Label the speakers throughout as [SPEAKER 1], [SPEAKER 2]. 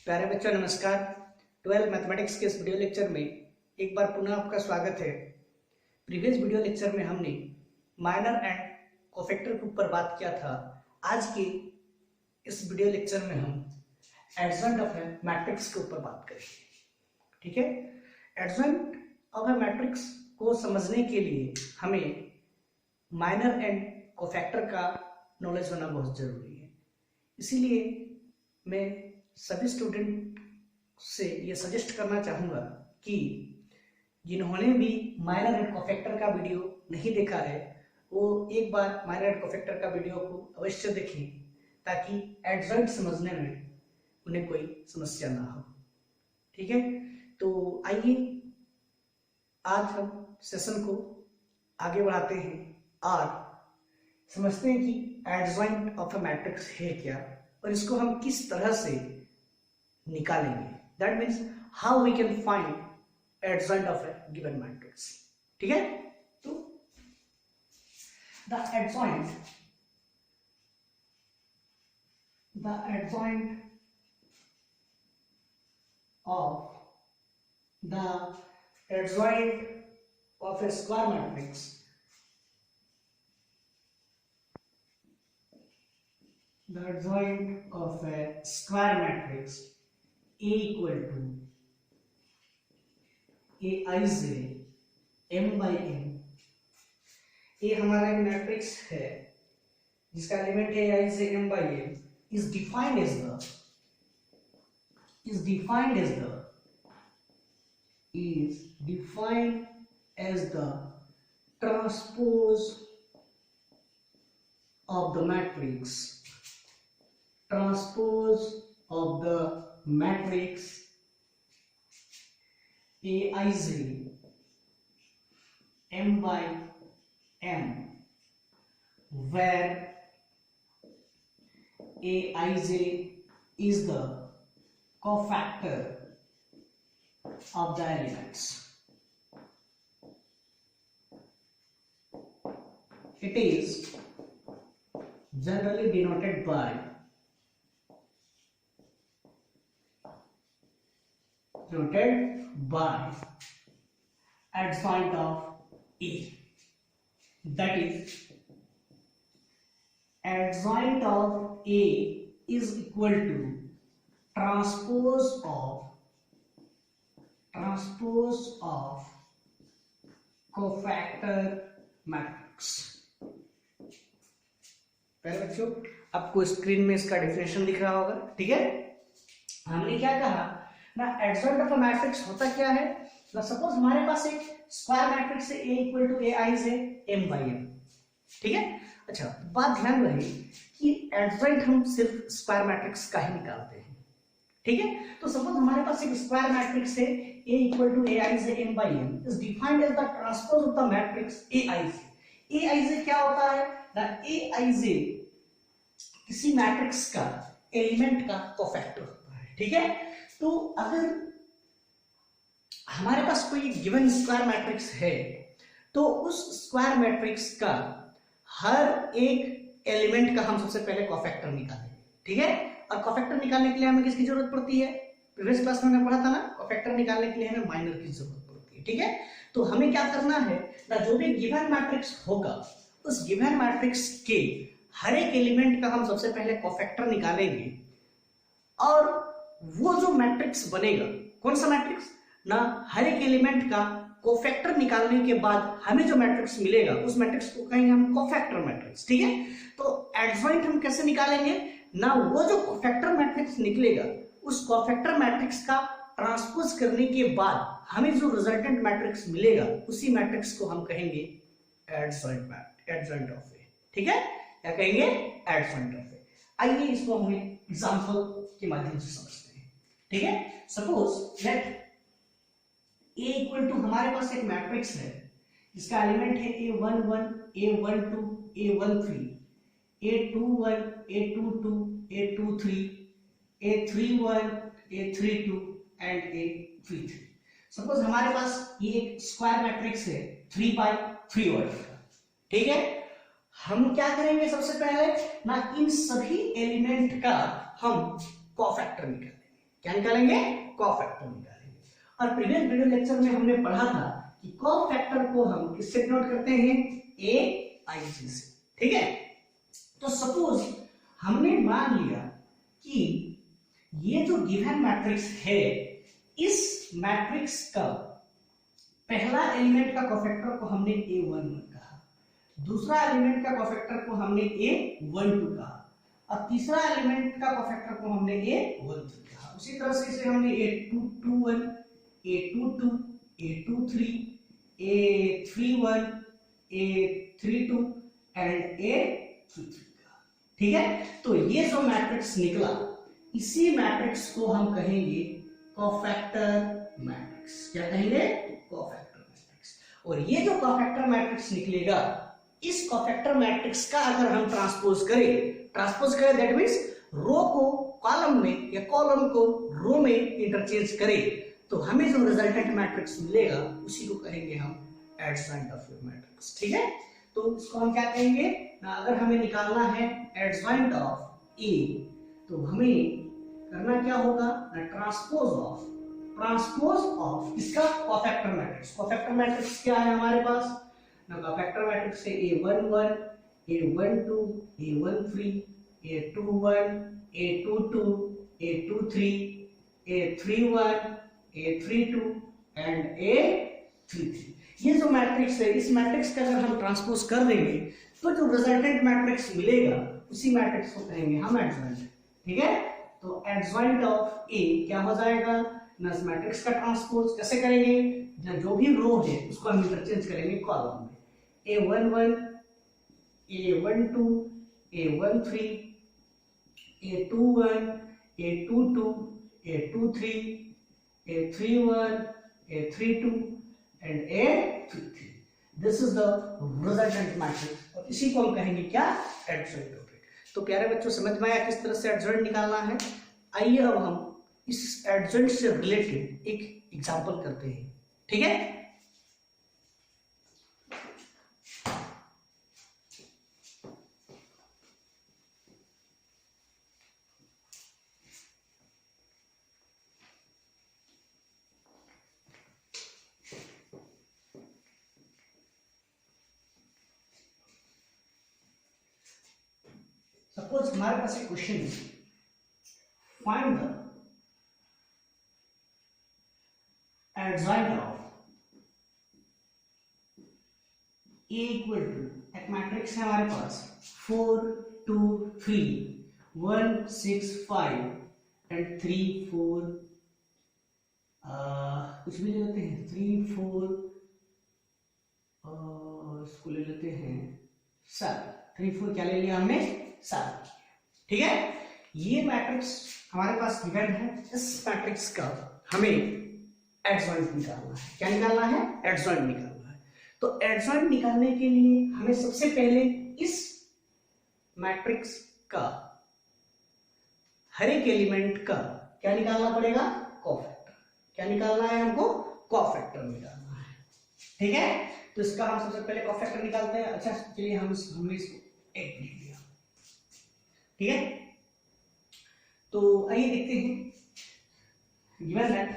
[SPEAKER 1] प्यारे बच्चों नमस्कार। 12 मैथमेटिक्स के इस वीडियो लेक्चर में एक बार पुनः आपका स्वागत है। प्रीवियस वीडियो लेक्चर में हमने माइनर एंड कोफैक्टर के ऊपर बात किया था। आज के इस वीडियो लेक्चर में हम एडजॉइंट ऑफ ए मैट्रिक्स के ऊपर बात करेंगे। ठीक है, एडजॉइंट ऑफ ए मैट्रिक्स को समझने के लिए हमें माइनर एंड कोफैक्टर का नॉलेज होना बहुत जरूरी है। इसीलिए मैं सभी स्टूडेंट से ये सजेस्ट करना चाहूँगा कि जिन्होंने भी माइनर एंड कोफैक्टर का वीडियो नहीं देखा है वो एक बार माइनर एंड कोफैक्टर का वीडियो को अवश्य देखें, ताकि एडजॉइंट समझने में उन्हें कोई समस्या ना हो। ठीक है, तो आइए आज हम सेशन को आगे बढ़ाते हैं और समझते हैं कि एडजॉइंट ऑफ अ मैट्रिक्स है क्या और इसको हम किस तरह से निकालेंगे। That means how we can find adjoint of a given matrix. ठीक है, तो the adjoint of a square matrix the adjoint of a square matrix A equal to Aij m by n। ये हमारा एक मैट्रिक्स है जिसका element है Aij m by n is defined as the transpose of the matrix Aij m by n, where Aij is the cofactor of the elements. It is generally denoted by adjoint of A. That is, adjoint of A is equal to transpose of cofactor matrix। पहले बच्चों आपको screen में इसका definition दिख रहा होगा। ठीक है, हमने क्या कहा ना, एडजॉइंट ऑफ अ मैट्रिक्स होता क्या है ना, सपोज हमारे पास एक स्क्वायर मैट्रिक्स है A equal to Aij m by n। ठीक है, अच्छा बात ध्यान रहे कि एडजॉइंट हम सिर्फ स्क्वायर मैट्रिक्स का ही निकालते हैं। ठीक है, तो सपोज हमारे पास एक स्क्वायर मैट्रिक्स है A equal to Aij m by n is defined as the transpose of the matrix Aij। Aij क्या होता है ना, Aij किसी मैट्रिक्स का एलिमेंट का कोफैक्टर होता है। ठीक है, तो अगर हमारे पास कोई गिवन स्क्वायर मैट्रिक्स है तो उस स्क्वायर मैट्रिक्स का हर एक एलिमेंट का हम सबसे पहले कोफैक्टर निकालेंगे। ठीक है, और कोफैक्टर निकालने के लिए हमें किसकी जरूरत पड़ती है, प्रीवियस क्लास में हमने पढ़ा था ना, कोफैक्टर निकालने के लिए हमें माइनर की जरूरत पड़ती है। ठीक है, तो हमें क्या करना है ना, जो भी गिवन मैट्रिक्स होगा उस गिवन मैट्रिक्स के हर एक एलिमेंट का हम सबसे पहले कोफैक्टर निकालेंगे और वो जो मैट्रिक्स बनेगा, कौन सा मैट्रिक्स ना, हर एक एलिमेंट का कोफैक्टर निकालने के बाद हमें जो मैट्रिक्स मिलेगा उस मैट्रिक्स को कहेंगे हम कोफैक्टर मैट्रिक्स। ठीक है, तो एडजॉइंट हम कैसे निकालेंगे ना, वो जो कोफैक्टर मैट्रिक्स निकलेगा उस कोफैक्टर मैट्रिक्स का ट्रांसपोज करने के बाद हमें जो रिजल्टेंट मैट्रिक्स मिलेगा उसी मैट्रिक्स को हम कहेंगे एडजॉइंट ऑफ ए। ठीक है, क्या कहेंगे, एडजॉइंट ऑफ ए। आइए इसको हम एग्जांपल के माध्यम से समझते हैं। ठीक है, suppose let A equal to, हमारे पास एक मैट्रिक्स है जिसका एलिमेंट है A11 A12 A13 A21 A22 A23 A31 A32 and A33। Suppose हमारे पास ये एक स्क्वायर मैट्रिक्स है 3 by 3 ऑर्डर का। ठीक है, हम क्या करेंगे, सबसे पहले ना इन सभी एलिमेंट का हम कोफैक्टर निकालेंगे। क्या निकालेंगे? कॉफैक्टर निकालेंगे। और प्रीवियस वीडियो लेक्चर में हमने पढ़ा था कि कॉफैक्टर को हम किससे डिनोट करते हैं? AIG से। ठीक है, तो सपोज हमने मान लिया कि ये जो गिवन मैट्रिक्स है, इस मैट्रिक्स का पहला एलिमेंट का कोफैक्टर को हमने A11 कहा, दूसरा एलिमेंट का कोफैक्टर को हमने A12 कहा, और तीसरा एलिमेंट का कोफैक्टर को हमने A13 कहा। उसी तरह से इसे हमने A21, A22, A23, A31, A32 and A33 कहा। ठीक है, तो ये जो मैट्रिक्स निकला, इसी मैट्रिक्स को हम कहेंगे कोफैक्टर मैट्रिक्स। क्या कहेंगे? Cofactor matrix. और ये जो कोफैक्टर मैट्रिक्स निकलेगा, इस कोफैक्टर मैट्रिक्स का अगर हम ट्रांसपोज करें दैट मींस रो को कॉलम में या कॉलम को रो में इंटरचेंज करें, तो हमें जो रिजल्टेंट मैट्रिक्स मिलेगा उसी को कहेंगे हम एडजॉइंट ऑफ मैट्रिक्स। ठीक है, तो इसको हम क्या कहेंगे ना, अगर हमें निकालना है एडजॉइंट ऑफ ए, तो हमें करना क्या होगा ना, ट्रांसपोज ऑफ इसका कोफैक्टर मैट्रिक्स। कोफैक्टर मैट्रिक्स क्या है हमारे पास ना, कोफैक्टर मैट्रिक्स है A11, A12, A13, A21, A22, A23, A31, A32 and A33। ये जो मैट्रिक्स है, इस मैट्रिक्स का अगर हम ट्रांसपोज कर देंगे तो जो रिजल्टेंट मैट्रिक्स मिलेगा उसी मैट्रिक्स को कहेंगे हम एडजॉइंट। ठीक है, तो एडजॉइंट ऑफ ए क्या हो जाएगा ना, इस मैट्रिक्स का ट्रांसपोज कैसे करेंगे, जो भी रो है उसको हम इंटरचेंज करेंगे कॉलम में। A11, A12, A13, A21, A22, A23, A31, A32 and A33। This is the resultant matrix और इसी को हम कहेंगे क्या, एडजॉइंट ऑफ इट। तो प्यारे बच्चों, समझ में आया किस तरह से एडजॉइंट निकालना है? आइए अब हम इस एडजॉइंट से रिलेटेड एक एग्जांपल करते हैं। ठीक है, सपोज हमारे पास एक क्वेश्चन है, find the adjoint of a equal to, एक मैट्रिक्स है हमारे पास 4 2 3 1 6 5 एंड 3 4, कुछ भी ले लेते हैं 3 4, इसको ले लेते हैं 7, 3 4 क्या ले लिया हमने 7। ठीक है, ये मैट्रिक्स हमारे पास गिवन है, इस मैट्रिक्स का हमें एडजॉइंट निकालना है। क्या निकालना है? एडजॉइंट निकालना है। तो एडजॉइंट निकालने के लिए हमें सबसे पहले इस मैट्रिक्स का हर एक एलिमेंट का क्या निकालना पड़ेगा, कोफैक्टर। क्या निकालना है हमको? कोफैक्टर निकालना है। ठीक है, तो इसका हम सबसे पहले कोफैक्टर निकालते हैं। अच्छा चलिए हमने इसको एक लिख दिया। ठीक है, तो आइए देखते हैं गिवन दैट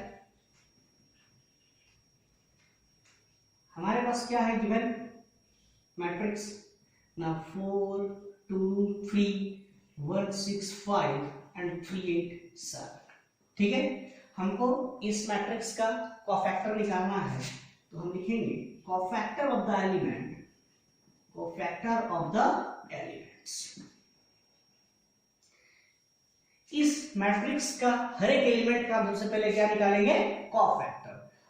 [SPEAKER 1] हमारे पास क्या है गिवन मैट्रिक्स ना 4 2 3 1 6 5 एंड 3 8 7। ठीक है, हमको इस मैट्रिक्स का कोफैक्टर निकालना है, तो हम लिखेंगे cofactor of the element, cofactor of the elements. इस मैट्रिक्स का हर एक एलिमेंट का सबसे पहले क्या निकालेंगे, कोफैक्टर।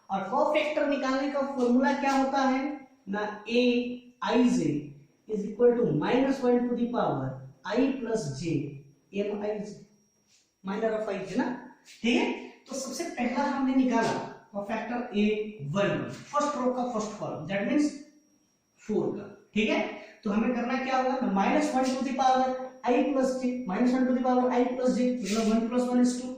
[SPEAKER 1] और कोफैक्टर निकालने का फॉर्मूला क्या होता है ना, aij is equal to -1 to the power i plus j mij, minor of i है ना। ठीक है, तो सबसे पहला हमने निकाला कोफैक्टर A11, फर्स्ट रो का फर्स्ट कॉलम, दैट मींस 4 का। ठीक है, तो हमें करना क्या होगा, -1 to the power i plus j, -1 to the power i plus j मतलब 1 प्लस 1 इज 2,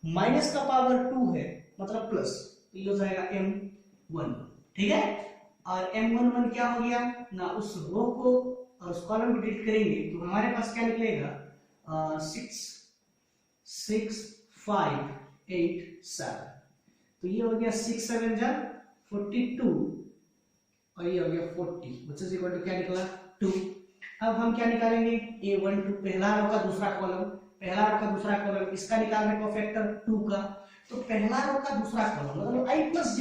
[SPEAKER 1] माइनस का पावर 2 है मतलब प्लस, तो ये हो जाएगा m1। ठीक है, और m11 क्या हो गया ना, उस रो को और उस कॉलम को डिलीट करेंगे तो हमारे पास क्या निकलेगा 6 6 5 8 7। तो ये हो गया 6 7 जा 42 और ये हो गया 40 which is equal to क्या निकला 2। अब हम क्या निकालेंगे A12 पहला रो का दूसरा कॉलम, पहला रो का दूसरा कॉलम इसका निकालने का फैक्टर 2 का। तो पहला रो का दूसरा कॉलम मतलब i प्लस j,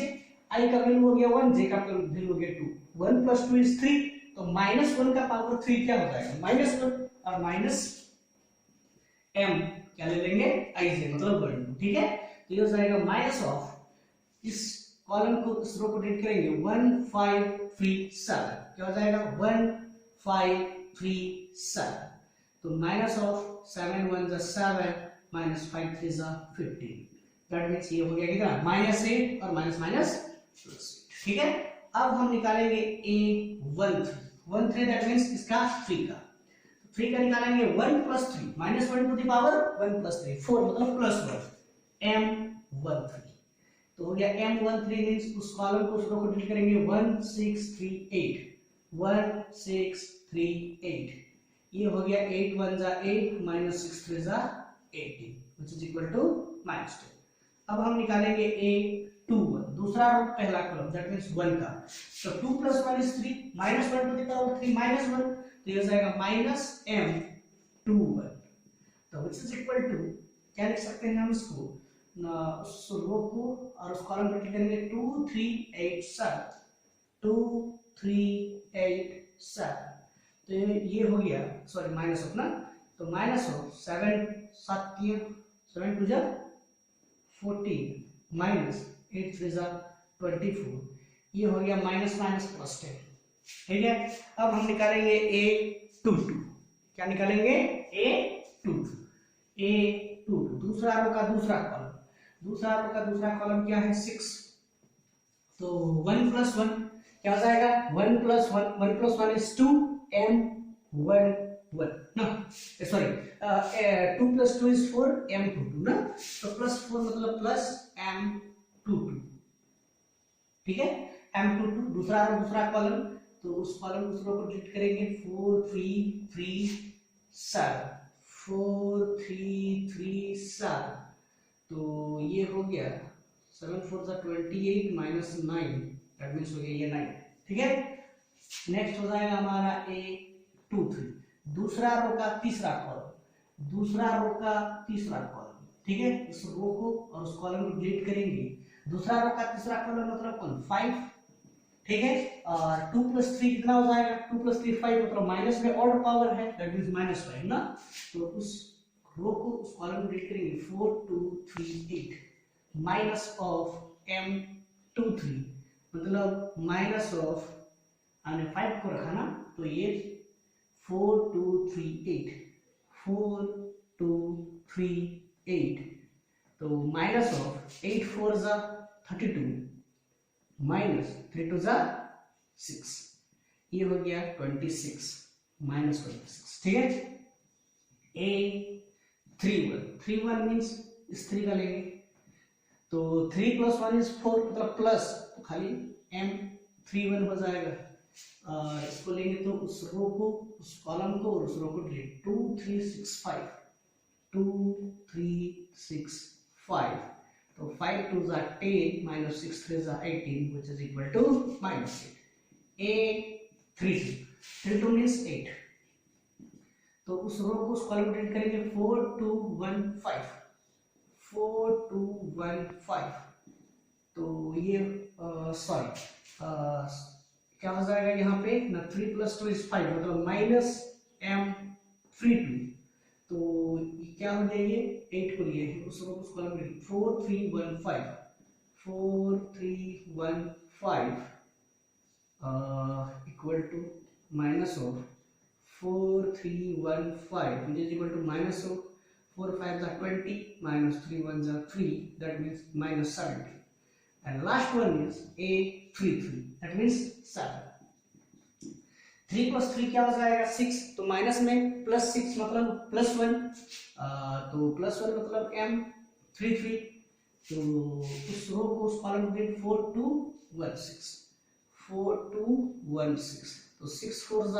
[SPEAKER 1] i का वैल्यू हो गया 1, j का वैल्यू हो गया 2। 1 + 2 = 3, तो -1 का पावर 3 क्या हो जाएगा -1 और माइनस m क्या ले लेंगे ij मतलब 1। ठीक है, तो ये हो जाएगा माइनस ऑफ, इस कॉलम को इस रो को डिलीट करेंगे 1 5 3 7, क्या हो जाएगा 1 5 3 7। तो minus of 7 1 = 7 minus 5 3 = 15। That means ये हो गया कितना -8 और माइनस माइनस प्लस। ठीक है, अब हम निकालेंगे A13 दैट मींस इसका 3 का, 3 का निकालेंगे 1 + 3 -1 टू द पावर 1 + 3 4 मतलब +1 M13। तो हो गया M13 मींस उस कॉलम को उस रो को डिलीट करेंगे 1 6 3 8 1 6 3 8। ये हो गया 8 1 = 8 -6 3 = 18 which is equal to -10। अब हम निकालेंगे A21 दूसरा रो पहला कॉलम दैट मींस 1 का। तो 2 + 1 = 3 -1 टू द पावर 3 -1, तो ये हो जाएगा -M21। तो which is equal to क्या लिख सकते हैं हम इसको उस रो को और उस कॉलम को लिखेंगे 2 3 8 7 2 3 8 7। तो ये हो गया सॉरी माइनस ऑफ ना, तो माइनस ऑफ 7 7 किया 7 2 = 14 माइनस 8 3 = 24। ये हो गया माइनस माइनस प्लस 10। ठीक है, अब हम निकालेंगे A22, क्या निकालेंगे A22 दूसरा रो का दूसरा कॉलम, दूसरा रो का दूसरा कॉलम क्या है 6। तो 1 + 1 क्या हो जाएगा 1 + 1 1 + 1 = 2 M11 ना सॉरी 2 + 2 = 4 M22 ना, तो +4 मतलब प्लस M22। ठीक है, M22 दूसरा रो दूसरा कॉलम, तो उस कॉलम उस रो को डिलीट करेंगे 4 3 3 7 4 3 3 7। तो ये हो गया 7 4 = 28 -9 दैट मींस हो गया ये 9। ठीक है, नेक्स्ट हो जाएगा हमारा A23 दूसरा रो का तीसरा कॉलम, दूसरा रो का तीसरा कॉलम। ठीक है, इस रो को और उस कॉलम को डिलीट करेंगे, दूसरा रो का तीसरा कॉलम मतलब कौन 5। ठीक है, और 2 + 3 कितना हो जाएगा 2 + 3 5 मतलब माइनस में ऑड पावर है दैट मींस -5 ना, तो उस रो को उस कॉलम को डिलीट करेंगे 4 2 3 8 माइनस ऑफ M23 मतलब माइनस ऑफ हमने 5 को रखा ना, तो ये 4 2 3 8 4 2 3 8, तो माइनस ऑफ 8 4 = 32 माइनस 3 2 = 6, ये हो गया 26 -26। ठीक है, A31 मींस इस 3 का लेंगे, तो 3 + 1 = 4 मतलब प्लस, तो खाली M31 हो जाएगा। इसको लेंगे तो उस रो को उस कॉलम को और उस रो को डिलीट 2 3 6 5 2 3 6 5, तो 5 2 = 10 -6 3 = 18 which is equal to -8। A32 32 means 8, तो उस रो को उस कॉलम को डिलीट करेंगे 4 2 1 5 4 2 1 5, तो ये सॉरी क्या हो जाएगा यहाँ पे ना 3 + 2 = 5 मतलब -M32, तो क्या हो जाएगी 8 को लिए उस रो उस कॉलम में 4 3 1 5 4 3 1 5 equal to minus of 4 3 1 5 which is equal to minus of 4 5 = 20 minus 3 1 = 3 that means -70, and last one is A33 that means 7। 3 + 3 क्या हो जाएगा 6, तो माइनस में +6 मतलब +1, तो +1 मतलब M33, तो उस रो को उस कॉलम में 4 2 1 6 4 2 1 6, तो 6 4 =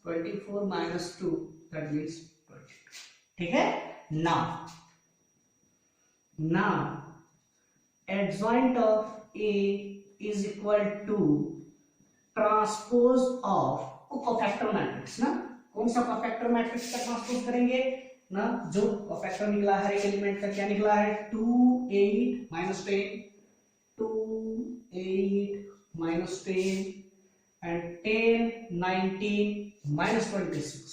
[SPEAKER 1] 24 minus 2 that means 22। ठीक है, now adjoint of a is equal to transpose of cofactor matrix ना, कौन सा कोफैक्टर मैट्रिक्स का ट्रांसपोज करेंगे ना, जो कोफैक्टर निकला है एक एलिमेंट का, क्या निकला है 2 8 -10 2 8 -10 and 10 19 -26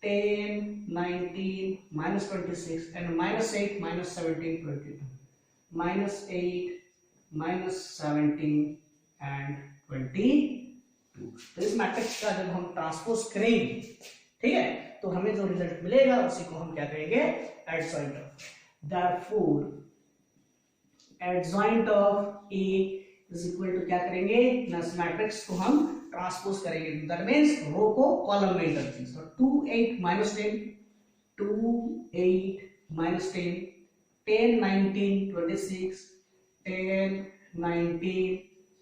[SPEAKER 1] 10 19 -26 and -8 -17 22 -8 -17 and 22। तो इस मैट्रिक्स का जब हम ट्रांसपोज करेंगे, ठीक है, तो हमें जो रिजल्ट मिलेगा उसी को हम क्या कहेंगे, adjoint of. Therefore adjoint of a is equal to क्या करेंगे ना, इस मैट्रिक्स को हम ट्रांसपोज करेंगे, दैट मींस रो को कॉलम में इंटरचेंज। तो 2 8 -10 2 8 -10 10 19 26 10 19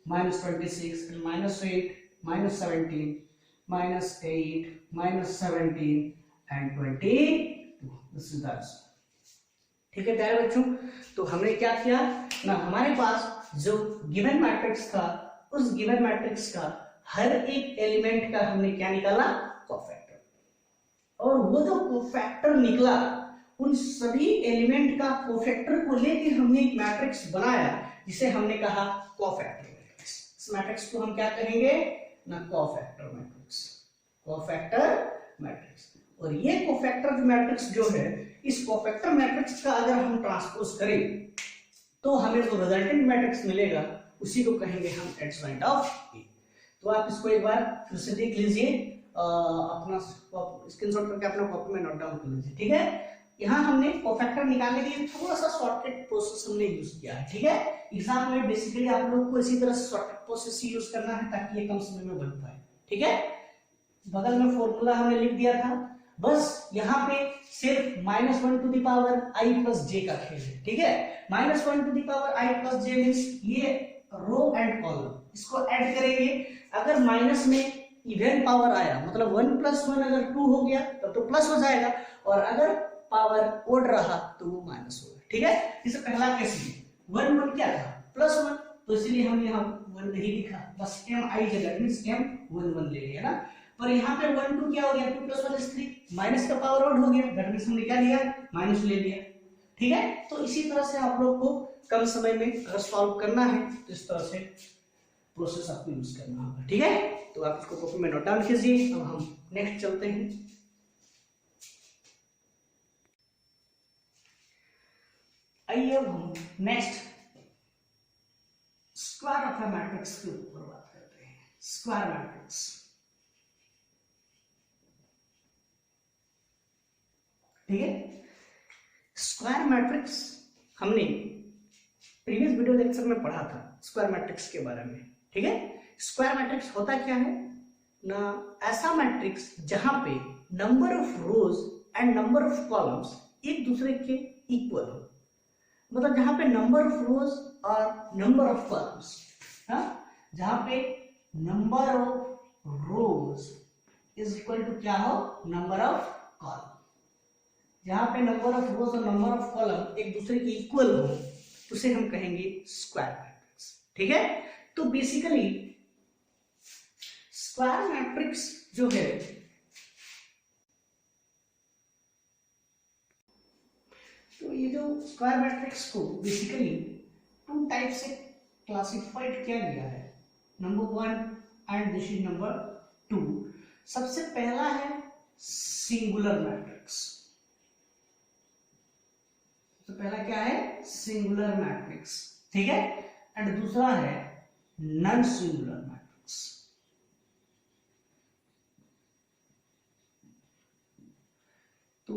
[SPEAKER 1] -26 and -8 -17 -8 -17 and 22। This is the answer. ठीक है प्यारे बच्चों, तो हमने क्या किया ना, हमारे पास जो गिवन मैट्रिक्स था, उस गिवन मैट्रिक्स का हर एक एलिमेंट का हमने क्या निकाला, कोफैक्टर, और वो जो कोफैक्टर निकला उन सभी एलिमेंट का कोफैक्टर को लेके हमने एक मैट्रिक्स बनाया जिसे हमने कहा कोफैक्टर मैट्रिक्स। इस मैट्रिक्स को हम क्या कहेंगे ना, कोफैक्टर मैट्रिक्स, कोफैक्टर मैट्रिक्स। और ये कोफैक्टर मैट्रिक्स जो है, इस कोफैक्टर मैट्रिक्स का अगर हम ट्रांसपोज करें तो हमें जो रिजल्टेंट मैट्रिक्स मिलेगा उसी को कहेंगे हम एडजॉइंट ऑफ ए। तो आप इसको एक बार फिर से देख लीजिए, अपना स्क्रीनशॉट करके अपना कॉपी में नोट डाउन कर लीजिए। ठीक है, यहाँ हमने कोफैक्टर निकालने के लिए थोड़ा सा शॉर्टकट प्रोसेस हमने यूज किया है। ठीक है, एग्जाम में बेसिकली आप लोगों को इसी तरह शॉर्टकट प्रोसेस यूज करना है ताकि ये कम समय में बन पाए। ठीक है, बगल में फॉर्मूला हमने लिख दिया था, बस यहाँ पे सिर्फ -1 to the power i plus J का खेल है। ठीक है, -1 to the power i plus J means ये रो एंड कॉलम, इसको ऐड करेंगे। अगर माइनस में इवन पावर आया, मतलब 1 + 1 अगर 2 हो गया तब तो प्लस हो जाएगा, और अगर पावर ओड रहा तो वो माइनस होगा। ठीक है, इसे पहला केस में 1 1 क्या था +1, तो इसलिए हम यहाँ 1 नहीं लिखा, बस mi जगह मींस m 1 1 ले लिया ना। पर यहाँ पे 1 2 क्या हो गया, 2 + 1 = 3, माइनस का पावर ओड हो गया, दैट मींस हमने क्या लिया, माइनस ले लिया। ठीक है, तो इसी तरह से आप लोग को कम समय में अगर सॉल्व करना है तो इस तरह से प्रोसेस आपको यूज करना होगा। ठीक है, तो आप इसको कॉपी में नोट डाउन कीजिए। अब हम नेक्स्ट चलते हैं। आइए अब हम next square of a matrix के ऊपर बात करते हैं। स्क्वायर मैट्रिक्स, ठीक है, स्क्वायर मैट्रिक्स हमने प्रीवियस वीडियो लेक्चर में पढ़ा था स्क्वायर मैट्रिक्स के बारे में। ठीक है, स्क्वायर मैट्रिक्स होता क्या है ना, ऐसा मैट्रिक्स जहां पे number of rose and number of columns एक दूसरे के इक्वल हो, मतलब जहां पे नंबर ऑफ रोज और नंबर ऑफ कॉलम्स, जहां पे number of rows is equal to क्या हो, नंबर ऑफ कॉलम। जहां पे नंबर ऑफ रोज और नंबर ऑफ कॉलम एक दूसरे के इक्वल हो उसे हम कहेंगे स्क्वायर मैट्रिक्स। ठीक है, तो बेसिकली स्क्वायर मैट्रिक्स जो है, तो ये जो स्क्वायर मैट्रिक्स को बेसिकली 2 टाइप से क्लासिफाइड किया गया है, number 1 and this is number 2। सबसे पहला है सिंगुलर मैट्रिक्स। तो पहला क्या है, सिंगुलर मैट्रिक्स। ठीक है, एंड दूसरा है नॉन सिंगुलर मैट्रिक्स। तो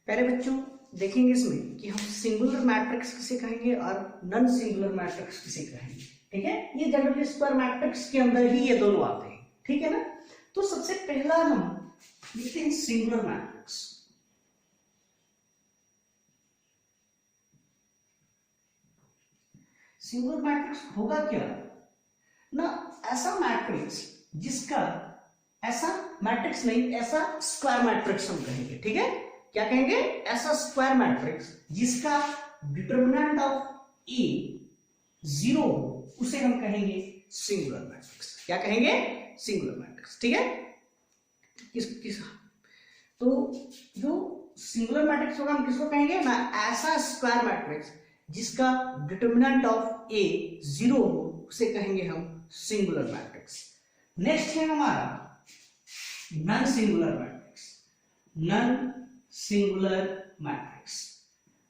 [SPEAKER 1] पहले बच्चों देखेंगे इसमें कि हम सिंगुलर मैट्रिक्स किसे कहेंगे और नॉन सिंगुलर मैट्रिक्स किसे कहेंगे। ठीक है, ये जनरली स्क्वायर मैट्रिक्स के अंदर ही ये दोनों आते हैं। ठीक है ना, तो सबसे पहला हम लिखते हैं सिंगुलर मैट्रिक्स। सिंगुलर मैट्रिक्स होगा क्या ना, ऐसा मैट्रिक्स जिसका, ऐसा मैट्रिक्स नहीं, ऐसा स्क्वायर मैट्रिक्स हम कहेंगे। ठीक है, क्या कहेंगे, ऐसा स्क्वायर मैट्रिक्स जिसका डिटर्मिनेंट ऑफ ए 0 हो उसे हम कहेंगे सिंगुलर मैट्रिक्स। क्या कहेंगे? Singular matrix. ठीक है, किस तो जो सिंगुलर मैट्रिक्स होगा हम किसको कहेंगे ना? ऐसा स्क्वायर मैट्रिक्स जिसका डिटर्मिनेंट ऑफ ए 0 हो उसे कहेंगे हम सिंगुलर मैट्रिक्स। नेक्स्ट है हमारा non singular matrix. Non singular matrix,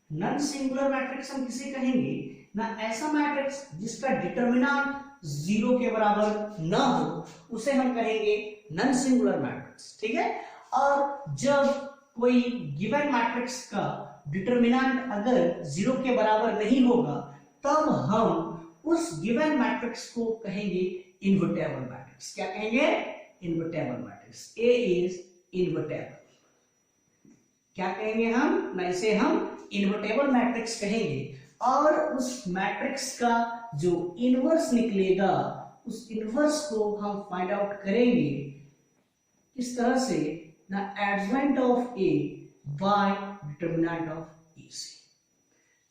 [SPEAKER 1] non singular matrix हम किसे कहेंगे ना? ऐसा मैट्रिक्स जिसका डिटर्मिनेंट 0 के बराबर न हो उसे हम कहेंगे नॉन सिंगुलर मैट्रिक्स। ठीक है, और जब कोई गिवन मैट्रिक्स का डिटर्मिनेंट अगर 0 के बराबर नहीं होगा तब हम उस गिवन मैट्रिक्स को कहेंगे इनवर्टेबल मैट्रिक्स। क्या कहेंगे? Invertible matrix. A is invertible. क्या कहेंगे हम ना? इसे हम इनवर्टेबल मैट्रिक्स कहेंगे। और उस मैट्रिक्स का जो इनवर्स निकलेगा उस इनवर्स को हम फाइंड आउट करेंगे इस तरह से ना, adjoint of A by determinant of A C.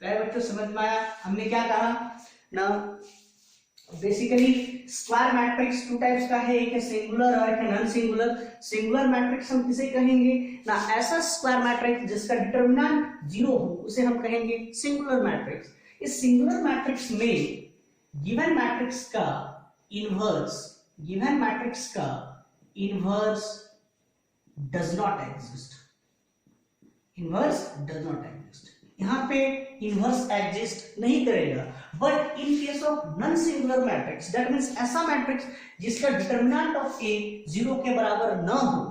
[SPEAKER 1] पहले बच्चों समझ में आया? हमने क्या कहा ना? Basically square matrix two types का है, एक है सिंगुलर और एक है नॉन सिंगुलर। सिंगुलर मैट्रिक्स हम किसे कहेंगे ना? ऐसा स्क्वायर मैट्रिक्स जिसका डिटर्मिनेंट 0 हो उसे हम कहेंगे सिंगुलर मैट्रिक्स। इस सिंगुलर मैट्रिक्स में गिवन मैट्रिक्स का inverse does not exist. Inverse does not exist, यहां पे इनवर्स एग्जिस्ट नहीं करेगा। But in case of non singular matrix, that means ऐसा मैट्रिक्स जिसका डिटर्मिनेंट ऑफ ए 0 के बराबर न हो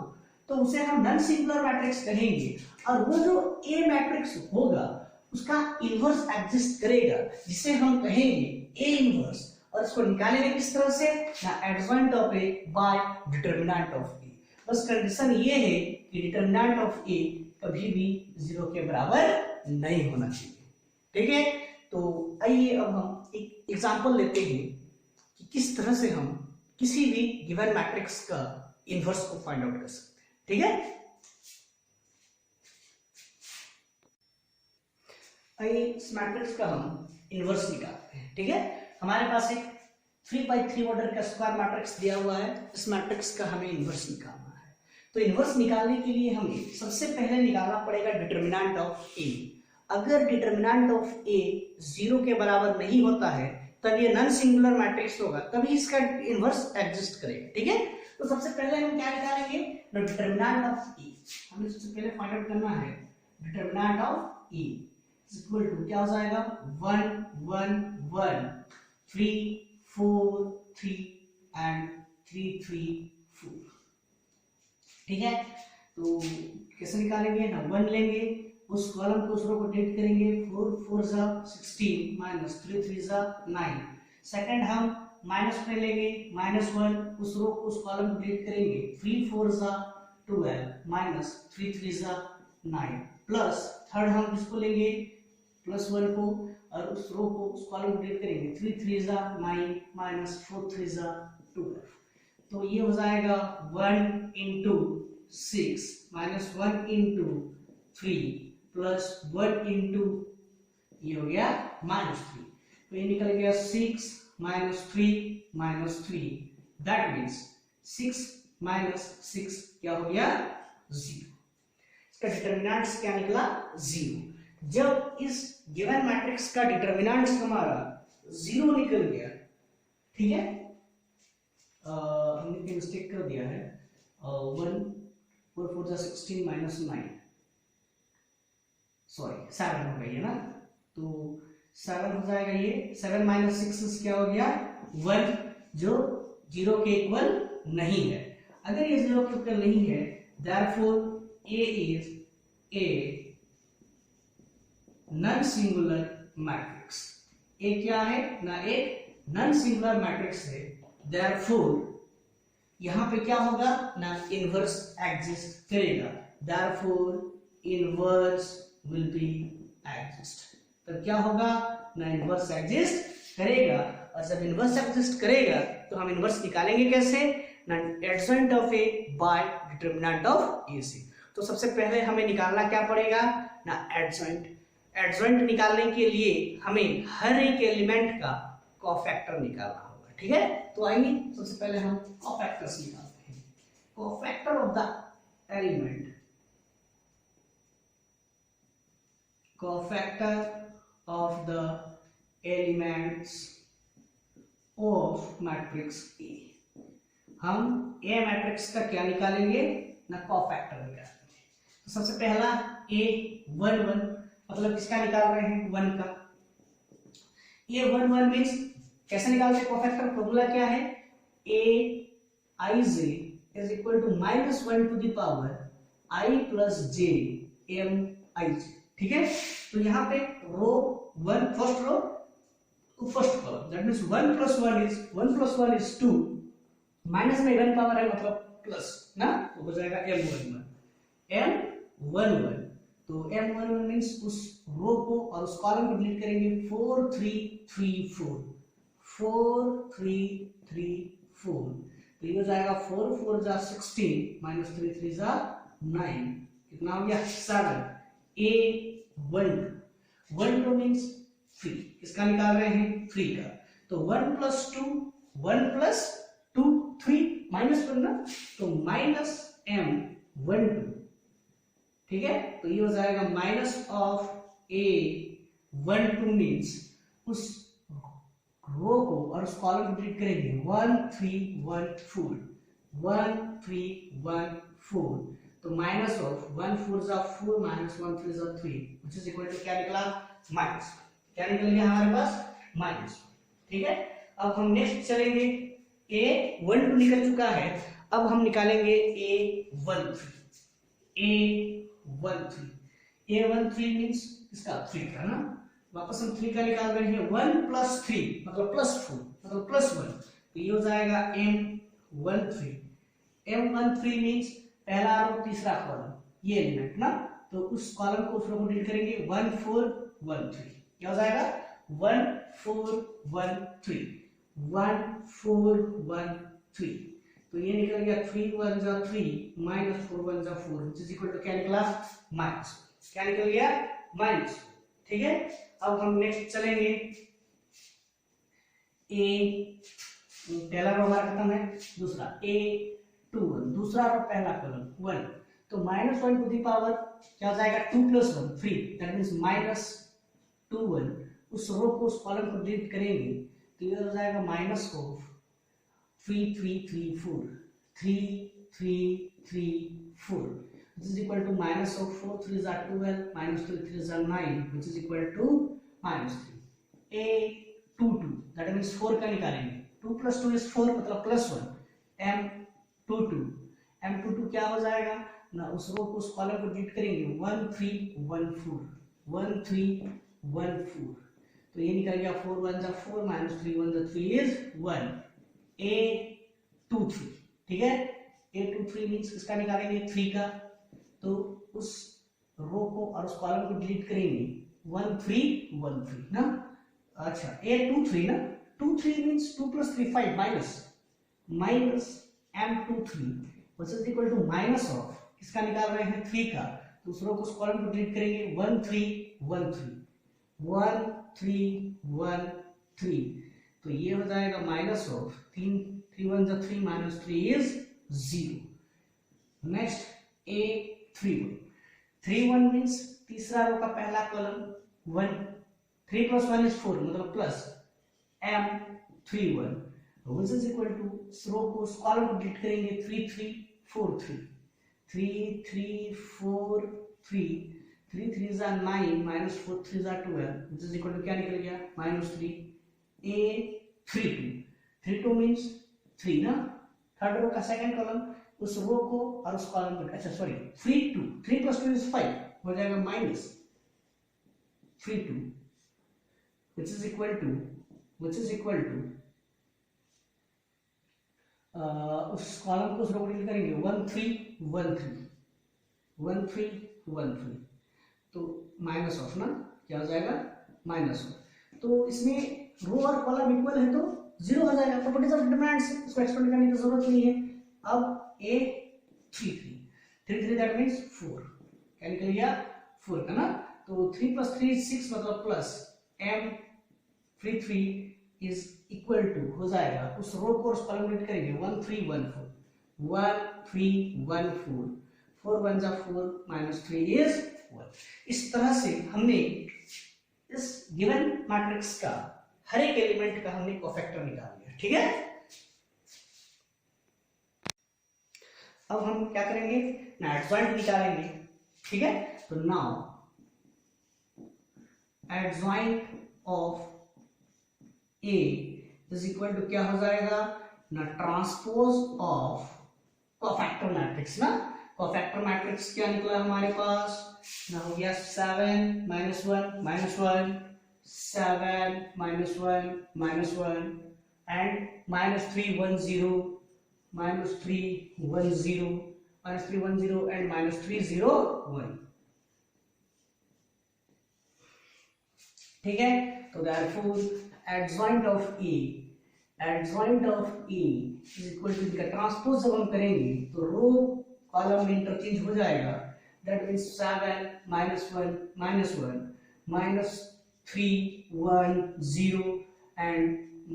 [SPEAKER 1] तो उसे हम नॉन सिंगुलर मैट्रिक्स कहेंगे। और वो जो ए मैट्रिक्स होगा उसका इनवर्स एग्जिस्ट करेगा जिसे हम कहेंगे ए इनवर्स। और इसको निकालेंगे किस तरह से ना? Adjoint of A by determinant of A. बस कंडीशन ये है कि डिटर्मिनेंट ऑफ ए कभी भी 0 के बराबर नहीं होना चाहिए। ठीक है, तो आइए अब हम एक एग्जांपल लेते हैं कि किस तरह से हम किसी भी गिवन मैट्रिक्स का इनवर्स को फाइंड आउट कर सकते हैं। ठीक है, आइए इस मैट्रिक्स का हम इनवर्स निकालते हैं। ठीक है, हमारे पास एक 3x3 ऑर्डर का स्क्वायर मैट्रिक्स दिया हुआ है। इस मैट्रिक्स का हमें इनवर्स निकालना है। तो इनवर्स निकालने के लिए हमें सबसे पहले निकालना पड़ेगा डिटर्मिनेंट ऑफ ए। अगर डिटर्मिनेंट ऑफ ए 0 के बराबर नहीं होता है तब ये नॉन सिंगुलर मैट्रिक्स होगा, तभी इसका इनवर्स एग्जिस्ट करेगा। ठीक है, तो सबसे पहले हम क्या निकालेंगे? Determinant of a. हमें सबसे पहले फाइंड आउट करना है determinant of a equal to क्या हो जाएगा? 1 1 1 3 4 3 एंड 3 3 4। ठीक है, तो कैसे निकालेंगे ना? 1 लेंगे, उस कॉलम को उस रो को डिलीट करेंगे। 4 4 जा 16 माइनस 3 3 जा 9। सेकंड हम माइनस में लेंगे, -1 उस रो को उस कॉलम को डिलीट करेंगे। 3 4 जा 12 माइनस 3 3 जा 9 प्लस थर्ड हम किसको लेंगे? +1 को, और उस रो को उस कॉलम को डिलीट करेंगे। 3 3 जा 9 माइनस 4 3 जा 12। तो ये हो जाएगा 1 into 6 minus 1 into 3 plus 1 into ये हो गया -3। तो ये निकल गया 6 minus 3 minus 3। That means 6 minus 6 क्या हो गया? 0। इसका डिटर्मिनेंट्स क्या निकला? 0। जब इस गिवन मैट्रिक्स का डिटर्मिनेंट्स हमारा 0 निकल गया, ठीक है, हमने मिस्टेक कर दिया है। 1 4 4 16 माइनस 9, सॉरी 7 हो गई है ना, तो 7 हो जाएगा। ये 7 माइनस 6 क्या हो गया? 1, जो 0 के इक्वल नहीं है। अगर ये 0 के इक्वल नहीं है, therefore A is a non singular matrix. A क्या है ना? एक नॉन सिंगुलर मैट्रिक्स है। therefore यहां पे क्या होगा ना? इनवर्स एग्जिस्ट करेगा। therefore inverse will be exist. तो क्या होगा ना? इनवर्स एग्जिस्ट करेगा। और जब इनवर्स एग्जिस्ट करेगा तो हम इनवर्स निकालेंगे कैसे ना? Adjoint of A by determinant of A C. तो सबसे पहले हमें निकालना क्या पड़ेगा ना? एडजॉइंट। एडजॉइंट निकालने के लिए हमें हर एक एलिमेंट का कोफैक्टर निकालना होगा। ठीक है, तो आइए सबसे पहले हम कोफैक्टर्स निकालते हैं। Cofactor of the element, cofactor of the elements of matrix A. हम ए मैट्रिक्स का क्या निकालेंगे ना, कोफैक्टर निकालेंगे। तो सबसे पहला ए 1 1, मतलब किसका निकाल रहे हैं 1 का। ए 1 1 मींस कैसे निकालते हैं कोफैक्टर, फॉर्मूला क्या है, A I J is equal to -1 to the power I plus J M I J. ठीक है, तो यहाँ पे row 1 first row first column, that means 1 + 1 is 2, minus में इवन पावर है मतलब प्लस ना, तो हो जाएगा m11। तो m11 मींस उस रो को और उस कॉलम को डिलीट करेंगे 4 3 3 4 4 3 3 4, तो ये हो जाएगा 4 4 जा 16 -3 3 जा 9, कितना हो गया 7। a 1 2 मींस 3, किसका निकाल रहे हैं 3 का। तो 1 + 2 1 + 2 3 माइनस करना, तो -m12। ठीक है, तो ये हो जाएगा माइनस ऑफ a12 मींस उस रो को और उस कॉलम को डिलीट करेंगे 1 3 1 4 1 3 1 4, तो माइनस ऑफ 1 4 जा 4 -1 3 जा 3 व्हिच इज इक्वल टू क्या निकला -1। क्या निकल गया हमारे पास -1। ठीक है, अब हम नेक्स्ट चलेंगे, a12 निकल चुका है, अब हम निकालेंगे a13। a13 मींस इसका 3 का ना, वापस हम 3 का निकाल रहे हैं, 1 + 3 मतलब +4 मतलब +1, तो ये हो जाएगा m13 मींस पहला रो तीसरा कॉलम ये एलिमेंट ना, तो उस कॉलम को उस रो को डिलीट करेंगे 1 4 1 3, क्या हो जाएगा 1 4 1 3 1 4 1 3, तो ये निकल गया 3 1 जा 3 -4 1 जा 4 व्हिच इज इक्वल टू क्या निकला माइनस, क्या निकल गया माइनस। ठीक है, अब हम नेक्स्ट चलेंगे, ए पहला रो हमारा खत्म है, दूसरा a21 दूसरा रो पहला कॉलम 1, तो -1 टू द पावर क्या हो जाएगा 2 + 1 3, दैट मींस -21, उस रो को उस कॉलम को डिलीट करेंगे, तो ये हो जाएगा minus of 3 3 3 4 3 3 3 4 which is equal to minus of 4 3 are 12 minus 2 3 are 9 which is equal to -3। a22 that means 4 का निकालेंगे, 2 + 2 is 4 मतलब +1, m22 क्या हो जाएगा ना, उस रो को उस कॉलम को डिलीट करेंगे 1 3 1 4 1 3 1 4, तो ये निकल गया 4 1 जा 4 -3 1 जा 3 is 1 a23। ठीक है, a23 मींस किसका निकालेंगे 3 का, तो उस रो को और उस कॉलम को डिलीट करेंगे 1 3 1 3 ना, अच्छा a23 ना, 23 means 2 + 3 5 minus m23 which is equal to minus of किसका निकाल रहे हैं 3 का, तो उस रो को उस कॉलम को डिलीट करेंगे 1 3 1 3 1 3 1 3, तो ये हो जाएगा माइनस ऑफ 3 3 1 जा 3 -3 is 0। नेक्स्ट a31 31 मींस तीसरा रो का पहला कॉलम 1, 3 + 1 is 4 मतलब plus m31 which is equal to रो को उस कॉलम को डिलीट करेंगे 3 3 4 3 3 3 4 3 3 3 is 9 -4 3 is 12 which is equal to क्या निकल गया -3। a32 मींस 3 ना, थर्ड रो का सेकंड कॉलम उस रो को और उस कॉलम को, अच्छा सॉरी 3 + 2 is 5 हो जाएगा -32 which is equal to उस कॉलम को उस रो को डिलीट करेंगे 1 3 1 3 1 3 1 3, तो माइनस ऑफ ना, क्या हो जाएगा माइनस ऑफ, तो इसमें रो और कॉलम इक्वल है तो 0 हो जाएगा, प्रॉपर्टीज ऑफ डिटरमिनेंट्स इसको एक्सपेंड करने की जरूरत नहीं है। अब a33 दैट मींस 4, क्या निकल गया 4 का ना, तो 3 + 3 = 6 मतलब plus m 3 is equal to हो जाएगा, उस रो को कॉलम करेंगे 1 3 1 4 1 3 1 4 4 1 जा 4 -3 इज 1। इस तरह से हमने इस गिवन मैट्रिक्स का हर एक एलिमेंट का हमने कोफैक्टर निकाल लिया। ठीक है, अब हम क्या करेंगे ना, एडजॉइंट निकालेंगे। ठीक है, तो now adjoint of a is equal to क्या हो जाएगा ना, ट्रांसपोज ऑफ कोफैक्टर मैट्रिक्स ना। कोफैक्टर मैट्रिक्स क्या निकला हमारे पास ना, हो गया 7 - 1 -1 7 - 1 -1 एंड -3 1 0 -3 1 0 -3 1 0 एंड -3 0 1। ठीक है, तो therefore adjoint of A is equal to, इनका ट्रांसपोज जब हम करेंगे तो रो कॉलम में इंटरचेंज हो जाएगा। That means 7 - 1 -1 -3 1 0 and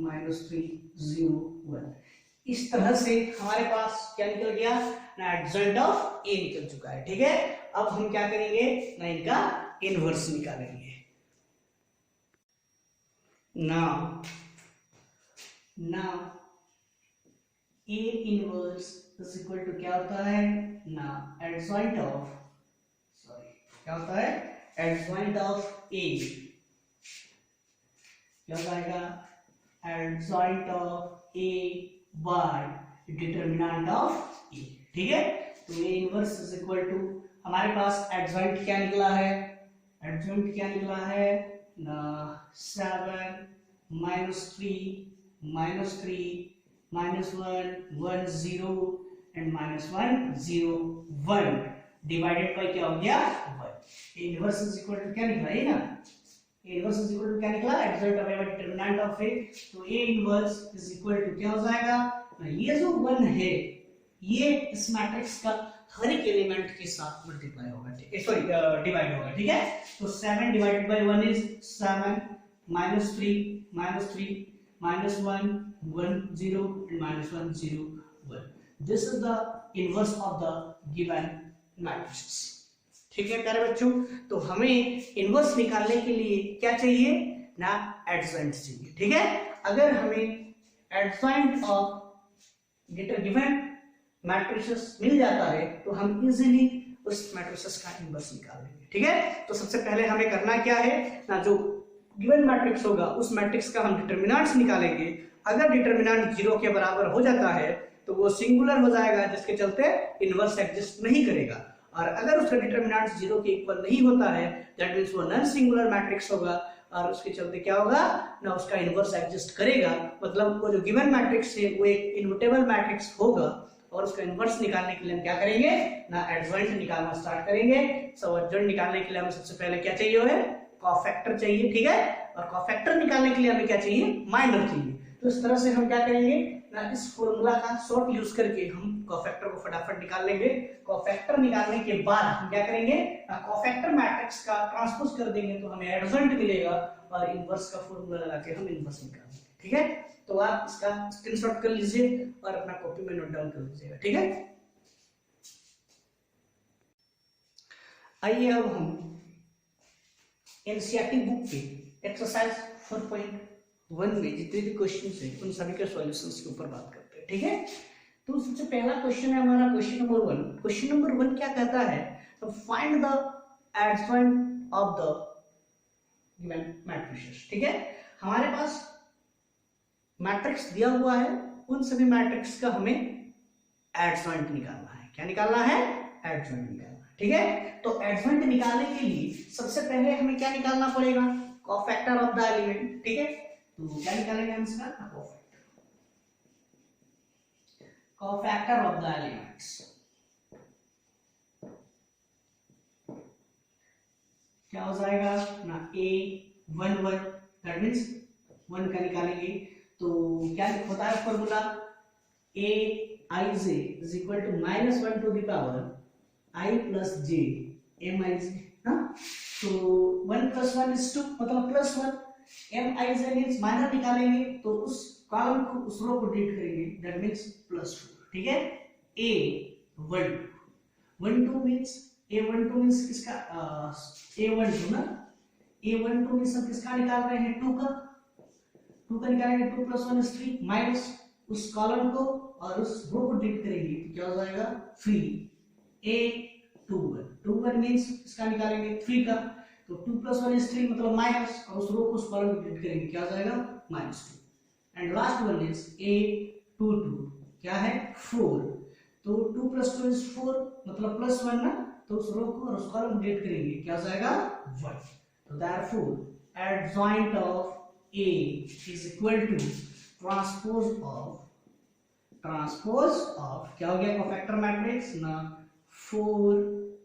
[SPEAKER 1] -3 0 1। इस तरह से हमारे पास क्या निकल गया ना, एडजॉइंट ऑफ ए निकल चुका है। ठीक है, अब हम क्या करेंगे ना, इनका इनवर्स निकालेंगे। Now A inverse is equal to क्या होता है ना, adjoint of, क्या होता है adjoint of A, क्या हो जाएगा adjoint of A by determinant of A। ठीक है, तो A inverse is equal to, हमारे पास adjoint क्या निकला है, adjoint क्या निकला है ना, 7 - 3 -3 -1 1 0 एंड -1 0 1 डिवाइडेड बाय क्या हो गया 1। इनवर्स इज इक्वल टू क्या निकला, ये ना, इनवर्स इज इक्वल टू क्या निकला, adjoint of A by determinant of A. तो A inverse is equal to क्या हो जाएगा, ये जो 1 है ये इस मैट्रिक्स का हर एक एलिमेंट के साथ मल्टीप्लाई होगा। ठीक है, सॉरी डिवाइड होगा। ठीक है, तो 7 divided by 1 is 7 -3 -3 -1 1 0 and -1 0 1। This is the inverse of the given matrices। ठीक है प्यारे बच्चों, तो हमें इनवर्स निकालने के लिए क्या चाहिए ना, एडजॉइंट चाहिए। ठीक है, अगर हमें एडजॉइंट ऑफ गिवन मैट्रिसेस मिल जाता है तो हम इजीली उस मैट्रिसेस का इनवर्स निकाल लेंगे। ठीक है, तो सबसे पहले हमें करना क्या है ना, जो गिवन मैट्रिक्स होगा उस मैट्रिक्स का हम डिटरमिनेंट्स निकालेंगे। अगर डिटरमिनेंट 0 के बराबर हो जाता है तो वो सिंगुलर हो जाएगा, जिसके चलते इनवर्स एग्जिस्ट नहीं करेगा। और अगर उसका डिटरमिनेंट 0 के इक्वल नहीं होता है, दैट मींस वो नॉन सिंगुलर मैट्रिक्स होगा और उसके चलते क्या होगा ना, उसका इनवर्स एग्जिस्ट करेगा। मतलब वो जो गिवन मैट्रिक्स है वो एक इनवर्टेबल मैट्रिक्स होगा। और उसका इनवर्स निकालने के लिए हम क्या करेंगे ना, एडजॉइंट निकालना स्टार्ट करेंगे। सो एडजॉइंट निकालने के लिए हमें सबसे पहले क्या चाहिए है, कोफैक्टर चाहिए। ठीक है, और कोफैक्टर निकालने के लिए हमें क्या चाहिए, माइनर चाहिए। तो इस तरह से हम क्या करेंगे ना, इस फॉर्मूला का शॉर्ट यूज करके हम कोफैक्टर को फटाफट निकाल लेंगे। कोफैक्टर निकालने के बाद हम क्या करेंगे ना, कोफैक्टर मैट्रिक्स का ट्रांसपोज कर देंगे तो हमें एडजॉइंट मिलेगा और इनवर्स का फॉर्मूला लगा के हम इनवर्स निकालेंगे। ठीक है, तो आप इसका स्क्रीनशॉट कर लीजिए और अपना कॉपी में नोट डाउन कर लीजिएगा। ठीक है, आइए अब हम एनसीईआरटी बुक पे एक्सरसाइज 4.1 में जितने भी क्वेश्चंस हैं उन सभी के सॉल्यूशंस के ऊपर बात करते हैं। ठीक है, तो सबसे पहला क्वेश्चन है हमारा क्वेश्चन नंबर 1। क्वेश्चन नंबर 1 क्या कहता है, तो find the adjoint of the given matrices. ठीक है, हमारे पास मैट्रिक्स दिया हुआ है, उन सभी मैट्रिक्स का हमें एडजॉइंट निकालना है। क्या निकालना है, एडजॉइंट निकालना है। ठीक है, तो एडजॉइंट निकालने के लिए सबसे पहले हमें क्या निकालना पड़ेगा, कोफैक्टर ऑफ द एलिमेंट। ठीक है, तो क्या निकालेंगे हम इसका, कोफैक्टर ऑफ द एलिमेंट्स। क्या हो जाएगा ना, a 1 1, दैट मींस 1 का निकालेंगे तो क्या होता है formula, a I j is equal to -1 to the power I plus j m I j। हाँ, तो प्लस 1 इज 2 मतलब plus 1। M I J means minor निकालेंगे तो उस कॉलम को उस रो को डिलीट करेंगे, दैट मीन्स प्लस 4। ठीक है, ए 1 1 2 मीन्स ए 1 2 मीन्स किसका ए 1 2 ना, ए 1 2 मीन्स हम किसका निकाल रहे हैं 2 का, 2 का निकालेंगे 2 प्लस 1 इज 3 माइनस उस कॉलम को और उस रो को डिलीट करेंगे तो क्या हो जाएगा 3 ए 2 1 2 1 मीन्स इसका निकालेंगे 3 का तो 2 प्लस 1 इज 3 मतलब माइनस और उस रो को उस कॉलम को डिलीट करेंगे क्या हो जाएगा -2 and last one is a 2 2 क्या है 4 तो 2 प्लस 2 इज 4 मतलब प्लस 1 ना तो उस रो को और उस कॉलम को डिलीट करेंगे क्या हो जाएगा 1 तो therefore adjoint of a is equal to transpose of क्या हो गया कोफैक्टर मैट्रिक्स ना 4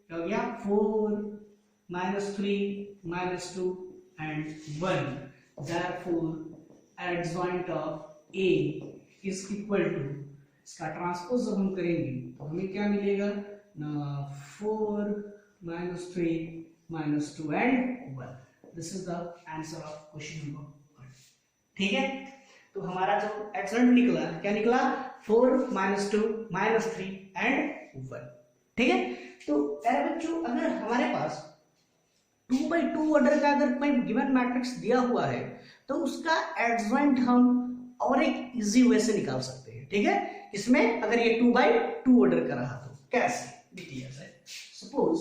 [SPEAKER 1] क्या हो गया 4 -3 -2 and 1 therefore adjoint of A is equal to इसका ट्रांसपोज जब हम करेंगे तो हमें क्या मिलेगा ना 4 -3 -2 and 1 this is the answer of question number 1। ठीक है, तो हमारा जो एडजॉइंट निकला क्या निकला 4 -2 -3 and 1। ठीक है, तो प्यारे बच्चों अगर हमारे पास 2/2 ऑर्डर का अगर कोई गिवन मैट्रिक्स दिया हुआ है तो उसका एडजॉइंट हम और एक इजी वे से निकाल सकते हैं। ठीक है, इसमें अगर ये 2/2 ऑर्डर का रहा तो कैसे देखिए, सपोज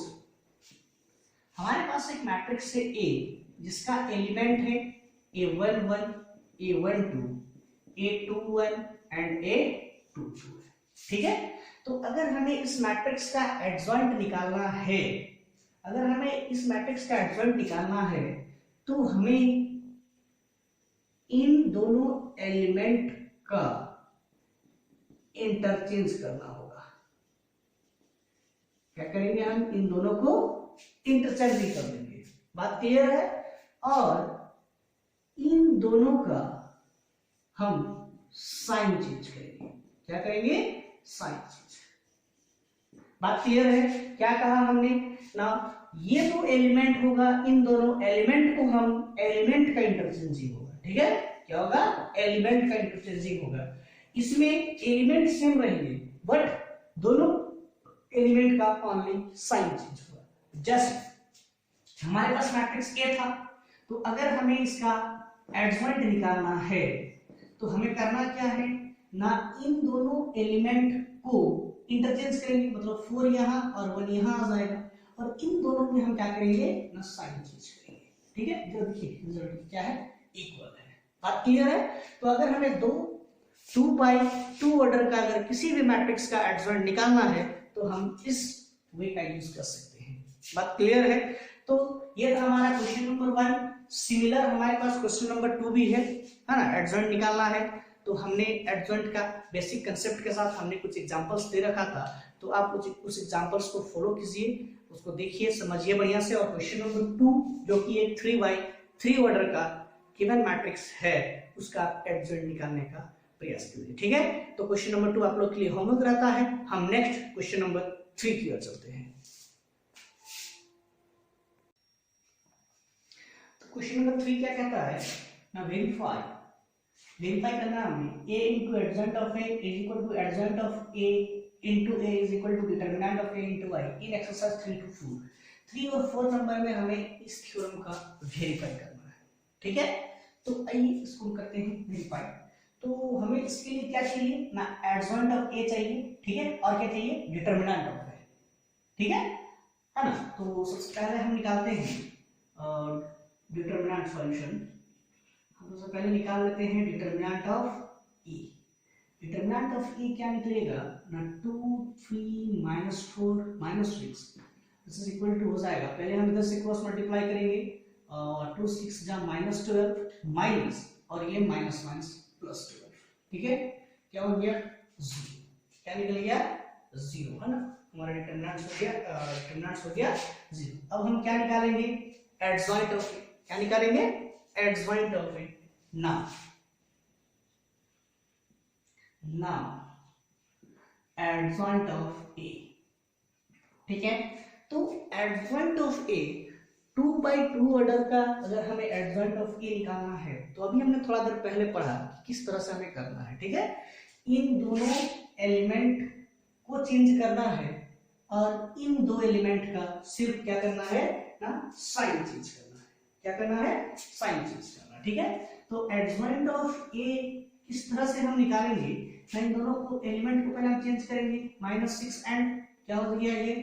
[SPEAKER 1] हमारे पास एक मैट्रिक्स है A जिसका एलिमेंट है A11 A12 A21 and A22। ठीक है, तो अगर हमें इस मैट्रिक्स का एडजॉइंट निकालना है, अगर हमें इस मैट्रिक्स का एडजॉइंट निकालना है तो हमें इन दोनों एलिमेंट का इंटरचेंज करना होगा। क्या करेंगे हम इन दोनों को इंटरचेंज भी कर देंगे, बात क्लियर है। और इन दोनों का हम साइन चेंज करेंगे। क्या करेंगे साइन चेंज, बात क्लियर है। क्या कहा हमने ना, ये जो एलिमेंट होगा इन दोनों एलिमेंट को हम एलिमेंट का इंटरचेंजिंग होगा। ठीक है, क्या होगा एलिमेंट का इंटरचेंजिंग होगा। इसमें एलिमेंट सेम रहेंगे बट दोनों एलिमेंट का ओनली साइन चेंज होगा। जस्ट हमारे पास मैट्रिक्स A था तो अगर हमें इसका एडजॉइंट निकालना है तो हमें करना क्या है ना, इन दोनों एलिमेंट को इंटरचेंज करेंगे मतलब 4 यहाँ और 1 यहाँ आ जाएगा और इन दोनों में हम क्या करेंगे ना साइन चेंज करेंगे। ठीक है, जो देखिए रिजल्ट क्या है इक्वल है। बात क्लियर है। तो अगर हमें 2/2 ऑर्डर का अगर किसी भी मैट्रिक्स का एडजॉइंट निकालना है तो हम इस वे का यूज कर सकते हैं। बात क्लियर है। तो ये था हमारा क्वेश्चन नंबर 1। सिमिलर हमारे पास क्वेश्चन नंबर 2 भी है ना, एडजॉइंट निकालना है तो हमने एडजॉइंट का बेसिक कंसेप्ट के साथ हमने कुछ एग्जांपल्स दे रखा था, तो आप उस एग्जांपल्स को फॉलो कीजिए, उसको देखिए समझिए बढ़िया से। और क्वेश्चन नंबर 2 जो कि एक 3/3 ऑर्डर का गिवन मैट्रिक्स है उसका एडजॉइंट निकालने का प्रयास कीजिए। ठीक है, तो क्वेश्चन नंबर 2 आप लोग के लिए होमवर्क रहता है। हम नेक्स्ट क्वेश्चन नंबर 3 की ओर चलते हैं। तो क्वेश्चन नंबर 3 क्या कहता है ना, वेरीफाई करना हमें a into adjoint of a is equal to adjoint of a into a is equal to determinant of a into I in exercise 3 to 4। 3 और 4 नंबर में हमें इस थ्योरम का वेरीफाई करना है। ठीक है, तो आइए इसको करते हैं वेरीफाई। तो हमें इसके लिए क्या चाहिए ना, एडजॉइंट ऑफ a चाहिए। ठीक है, और क्या चाहिए डिटरमिनेंट ऑफ a। ठीक है ना। तो सबसे पहले हम निकालते हैं डिटरमिनेंट सॉल्यूशन। हम सबसे पहले निकाल लेते हैं determinant of E। Determinant of E क्या निकलेगा ना, 2 3 -4 -6 दिस इज इक्वल टू हो जाएगा, पहले हम इधर से क्रॉस मल्टीप्लाई करेंगे और 2 6 जा -12 माइनस और ये माइनस +12। ठीक है, क्या हो गया 0, क्या निकल गया 0 है ना, हमारा डिटरमिनेंट हो गया 0। अब हम क्या निकालेंगे एडजॉइंट ऑफ ए। क्या निकालेंगे adjoint of A. Now adjoint of ए। ठीक है, तो एडजॉइंट ऑफ ए 2/2 ऑर्डर का अगर हमें एडजॉइंट ऑफ ए निकालना है तो अभी हमने थोड़ा देर पहले पढ़ा कि किस तरह से हमें करना है, ठीक है। इन दोनों एलिमेंट को चेंज करना है और इन दो एलिमेंट का सिर्फ क्या करना है ना, साइन चेंज करना है। क्या करना है, साइन चेंज करना, ठीक है। तो एडजॉइंट ऑफ ए किस तरह से हम निकालेंगे, इन दोनों को एलिमेंट को पहले हम चेंज करेंगे, -6 एंड क्या हो गया ये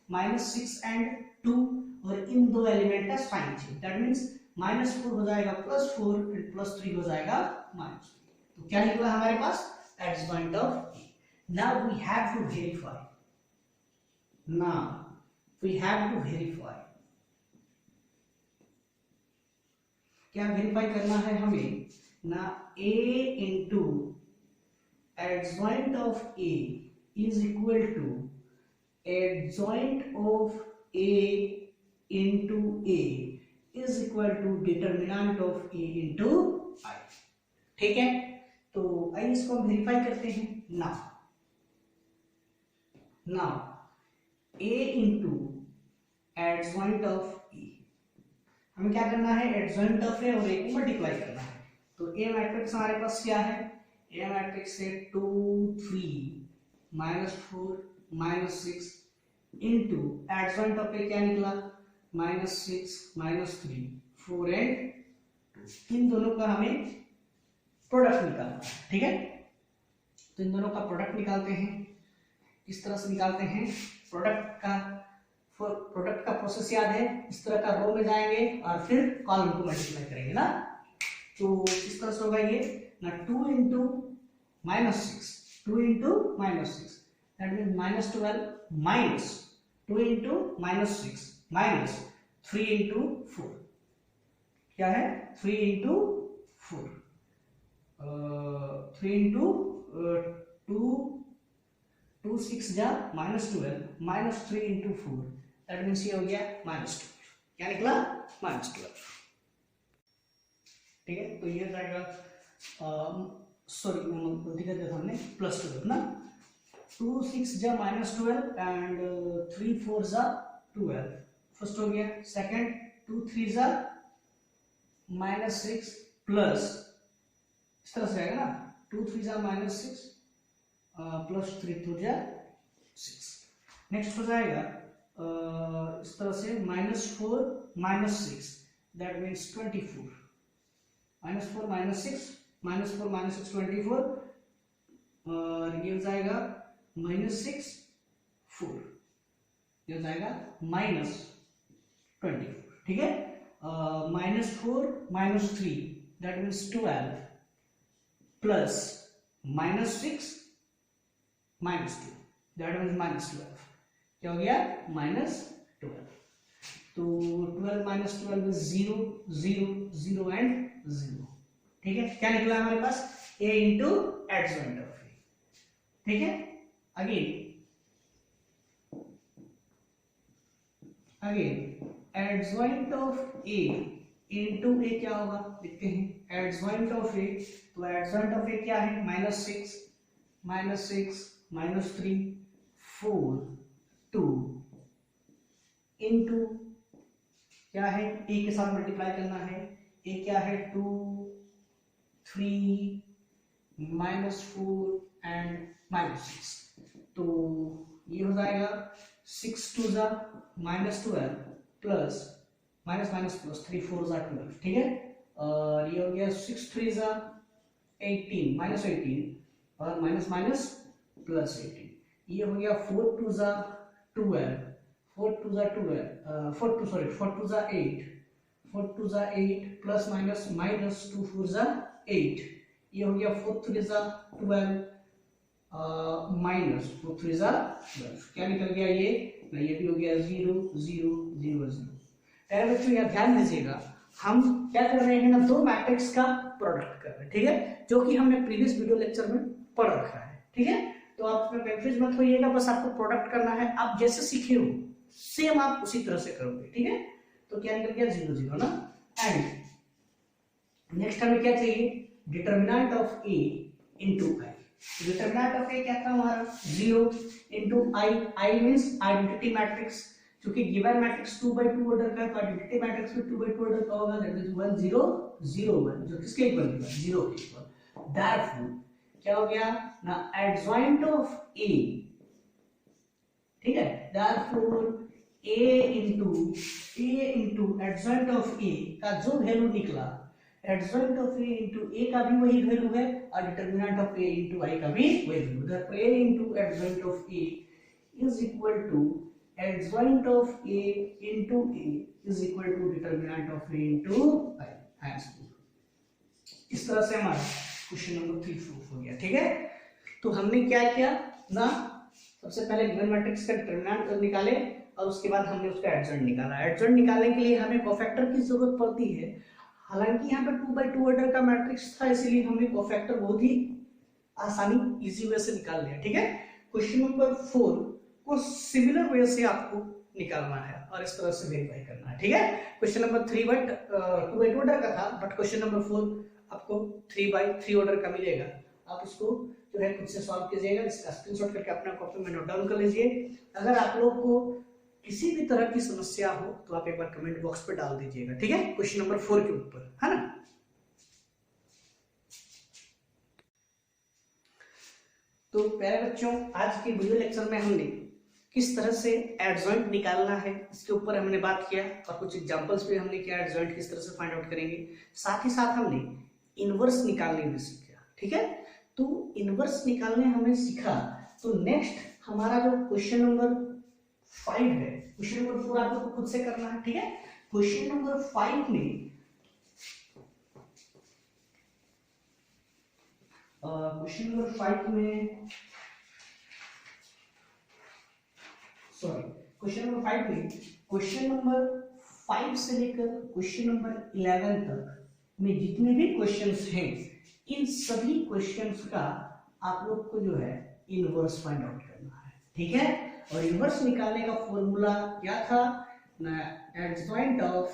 [SPEAKER 1] -6 एंड 2, और इन दो एलिमेंट का साइन चेंज, दैट मींस -4 हो जाएगा +4 एंड +3 हो जाएगा -3। तो क्या निकला हमारे पास, adjoint of A. Now we have to verify, क्या वेरीफाई करना है हमें ना, a into adjoint of a is equal to adjoint of a into a is equal to determinant of a into i, ठीक है। तो आइए इसको हम वेरीफाई करते हैं। Now a into adjoint of e, हमें क्या करना है, एडजॉइंट ऑफ ए और ए को मल्टीप्लाई करना है। तो ए मैट्रिक्स हमारे पास क्या है, ए मैट्रिक्स है 2 3 -4 -6 इनटू एडजॉइंट ऑफ ए क्या निकला, -6 -3 4 एंड 2। इन दोनों का हमें प्रोडक्ट निकालना है, ठीक है। तो इन दोनों का प्रोडक्ट निकालते हैं। किस तरह से निकालते हैं प्रोडक्ट का प्रोसेस याद है, इस तरह का रो में जाएंगे और फिर कॉलम को मल्टीप्लाई करेंगे ना। तो किस तरह से होगा ये ना, 2 into -6 that mean -12 minus 2 into -6 minus 3 into 4, क्या है 3 इंटू 4, 3 इंटू 2 6 जा -12 माइनस 3 इंटू 4, दैट मीन्स ये हो गया -12, क्या निकला -12, ठीक है। तो ये जाएगा, सॉरी गलती कर दिया था हमने, +12 ना, 2 6 जा -12 एंड 3 4 जा 12, फर्स्ट हो गया। सेकंड 2 3 जा -6 प्लस, इस तरह से आएगा ना, 2 3 जा -6 प्लस 3 2 जा 6। नेक्स्ट हो जाएगा इस तरह से -4 -6, दैट मीन्स 24, -4 -6 -4 -6 24, और ये हो जाएगा -6 4, ये हो जाएगा -24, ठीक है। -4 -3 that means 12 plus -6 -2 that means -12, क्या हो गया -12। तो 12 -12 इज 0 0 0 एंड 0, ठीक है। क्या निकला हमारे पास, a इंटू एडजॉइंट ऑफ ए, ठीक है। Again adjoint of A into A क्या होगा, देखते हैं। एडजॉइंट ऑफ ए, तो एडजॉइंट ऑफ ए क्या है, -6 -3 4 2 इंटू क्या है, ए के साथ मल्टीप्लाई करना है, ए क्या है 2 3 -4 एंड -6, तो ये हो जाएगा 6 2 जा -12 प्लस प्लस 3 4 जा 12, ठीक है। और ये हो गया 6 3 जा 18 -18 और माइनस प्लस 18, ये हो गया 4 2 जा 12 4 2 जा 12 4 2 जा 8 4 2 जा 8 प्लस माइनस 2 4 जा 8, ये हो गया 4 3 जा 12 माइनस 4 3 जा 12, क्या निकल गया ये भी हो गया 0 0 0 0। पहले बच्चों यहाँ ध्यान दीजिएगा, हम क्या कर रहे हैं ना, दो मैट्रिक्स का प्रोडक्ट कर रहे हैं, ठीक है, जो कि हमने प्रीवियस वीडियो लेक्चर में पढ़ रखा है, ठीक है। तो आप इसमें कंफ्यूज मत होइएगा, बस आपको प्रोडक्ट करना है, आप जैसे सीखे हो सेम आप उसी तरह से करोगे, ठीक है। तो क्या निकल गया 0 0 ना। एंड नेक्स्ट हमें क्या चाहिए, determinant of A into I. Determinant of A क्या था हमारा 0 into I, I means identity matrix, क्योंकि गिवन मैट्रिक्स 2/2 ऑर्डर का है तो आइडेंटिटी मैट्रिक्स भी 2/2 ऑर्डर का होगा, दैट इज 1 0 0 1, जो किसके इक्वल होगा 0 के इक्वल। देयरफॉर क्या हो गया ना, एडजॉइंट ऑफ ए, ठीक है, therefore a into adjoint of a का जो वैल्यू निकला, adjoint of a into a का भी वही वैल्यू है और determinant of a into i का भी वही value, therefore a into adjoint of a is equal to adjoint of a into a is equal to determinant of a into i, hence इस तरह से हमारा क्वेश्चन नंबर 3 प्रूफ हो गया। ठीक है, तो हमने क्या किया ना, सबसे पहले गिवन मैट्रिक्स का डिटरमिनेंट निकाले और उसके बाद हमने उसका एडजॉइंट निकाला। एडजॉइंट निकालने के लिए हमें कोफैक्टर की जरूरत पड़ती है, हालांकि यहाँ पे 2/2 ऑर्डर का मैट्रिक्स था इसीलिए हमने कोफैक्टर बहुत ही आसानी इजी वे से निकाल लिया। ठीक है, क्वेश्चन नंबर 4 को सिमिलर वे से आपको निकालना है और इस तरह से वेरीफाई करना है। ठीक है, क्वेश्चन नंबर 3 बट 2/2 ऑर्डर का था, बट क्वेश्चन नंबर 4 आपको 3/3 ऑर्डर का मिलेगा। आप उसको जो है खुद से सॉल्व कीजिएगा, इसका स्क्रीनशॉट करके अपना कॉपी में नोट डाउन कर लीजिए। अगर आप लोग को किसी भी तरह की समस्या हो तो आप एक बार कमेंट बॉक्स पे डाल दीजिएगा। ठीक है, क्वेश्चन नंबर 4 के ऊपर, है ना। तो प्यारे बच्चों, आज के वीडियो लेक्चर में हमने किस तरह से एडजॉइंट निकालना है इसके ऊपर हमने बात किया और कुछ एग्जांपल्स भी हमने किया, एडजॉइंट किस तरह से फाइंड आउट करेंगे। साथ ही साथ हमने इनवर्स निकालने भी सीखा। ठीक है, तो इनवर्स निकालने हमने सीखा, तो नेक्स्ट हमारा जो क्वेश्चन नंबर 5 है, क्वेश्चन नंबर 4 आप लोग को खुद से करना है। ठीक है, क्वेश्चन नंबर 5 में क्वेश्चन नंबर 5 में सॉरी क्वेश्चन नंबर 5 में क्वेश्चन नंबर 5 से लेकर क्वेश्चन नंबर 11 तक में जितने भी क्वेश्चंस हैं, इन सभी क्वेश्चंस का आप लोग को जो है इनवर्स फाइंड आउट करना है। ठीक है, और इनवर्स निकालने का फॉर्मूला क्या था ना, एडजॉइंट ऑफ